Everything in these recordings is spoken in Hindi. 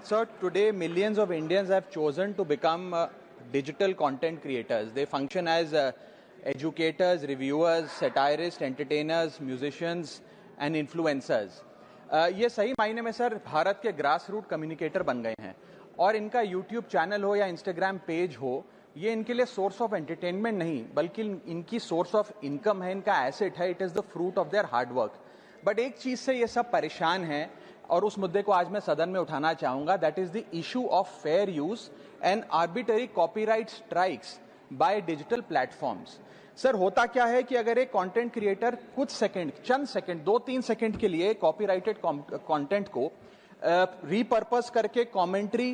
So today millions of Indians have chosen to become digital content creators. They function as educators, reviewers, satirists, entertainers, musicians and influencers. ये सही मायने में सर भारत के ग्रास रूट कम्युनिकेटर बन गए हैं और इनका यूट्यूब चैनल हो या इंस्टाग्राम पेज हो, ये इनके लिए सोर्स ऑफ एंटरटेनमेंट नहीं बल्कि इनकी सोर्स ऑफ इनकम है, इनका एसेट है. It is the fruit of their hard work. But एक चीज से ये सब परेशान हैं और उस मुद्दे को आज मैं सदन में उठाना चाहूंगा. That is the issue of fair use and arbitrary copyright strikes by digital platforms. Sir होता क्या है कि अगर एक कंटेंट क्रिएटर कुछ सेकंड, चंद सेकंड, 2-3 सेकंड के लिए कॉपीराइटेड कंटेंट को रीपर्पस करके कमेंट्री,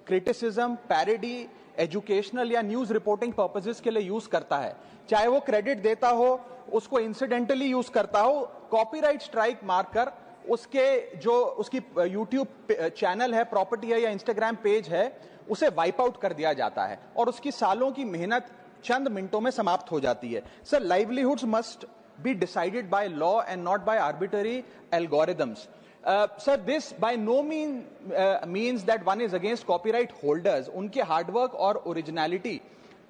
क्रिटिसिज्म, पैरोडी, एजुकेशनल या न्यूज रिपोर्टिंग पर्पसेस के लिए यूज करता है, चाहे वो क्रेडिट देता हो, उसको इंसिडेंटली यूज करता हो, कॉपीराइट स्ट्राइक मारकर उसके जो उसकी यूट्यूब चैनल है, प्रॉपर्टी है या इंस्टाग्राम पेज है, उसे वाइप आउट कर दिया जाता है और उसकी सालों की मेहनत चंद मिनटों में समाप्त हो जाती है. Sir, livelihoods must be decided by law and not by arbitrary algorithms. Sir, this by no means that one is against copyright holders. उनके हार्डवर्क और ओरिजिनलिटी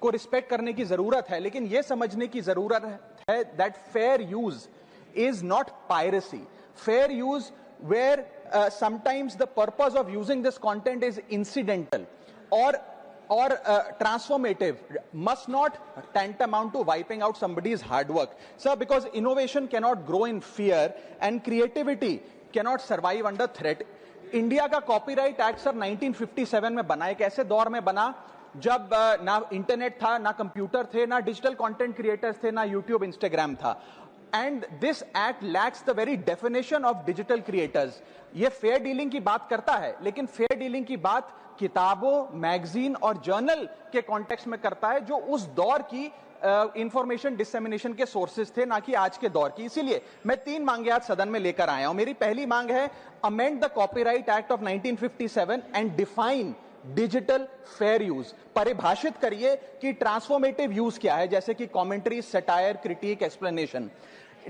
को रिस्पेक्ट करने की जरूरत है, लेकिन यह समझने की जरूरत है that fair use is not piracy. Fair use where sometimes the purpose of using this content is incidental or transformative must not tantamount to wiping out somebody's hard work. Sir, because innovation cannot grow in fear and creativity cannot survive under threat. India का कॉपीराइट एक्ट सर 1957 में बना. एक ऐसे दौर में बना जब ना इंटरनेट था, ना कंप्यूटर थे, ना डिजिटल कंटेंट क्रिएटर्स थे, ना यूट्यूब, इंस्टाग्राम था. And this act lakhs the very definition of digital creators. ये फेयर डीलिंग की बात करता है, लेकिन फेयर डीलिंग की बात किताबों, मैगजीन और जर्नल के कॉन्टेक्स्ट में करता है, जो उस दौर की इंफॉर्मेशन डिसेमिनेशन के सोर्सेज थे, ना कि आज के दौर की. इसीलिए मैं 3 मांगे आज सदन में लेकर आया हूं. मेरी पहली मांग है, amend the copyright act of 1957 and define digital fair use. परिभाषित करिए कि ट्रांसफॉर्मेटिव यूज क्या है, जैसे कि commentary, satire, critic, explanation.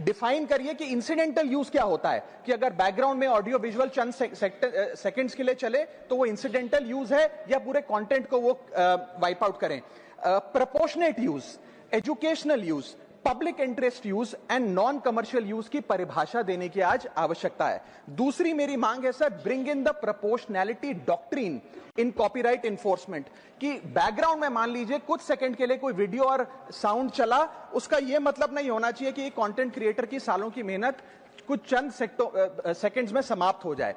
Define करिए कि इंसिडेंटल यूज क्या होता है, कि अगर बैकग्राउंड में ऑडियो विजुअल चंद सेकंड्स के लिए चले तो वो इंसिडेंटल यूज है या पूरे कंटेंट को वो वाइप आउट करें. Proportionate use, educational use, public interest use and non commercial use की परिभाषा देने की आज आवश्यकता है. दूसरी मेरी मांग है sir, bring in the proportionality doctrine in copyright enforcement. कि बैकग्राउंड में मान लीजिए कुछ सेकंड के लिए कोई वीडियो और साउंड चला, उसका यह मतलब नहीं होना चाहिए कि कंटेंट क्रिएटर की सालों की मेहनत कुछ चंद सेकंड्स में समाप्त हो जाए.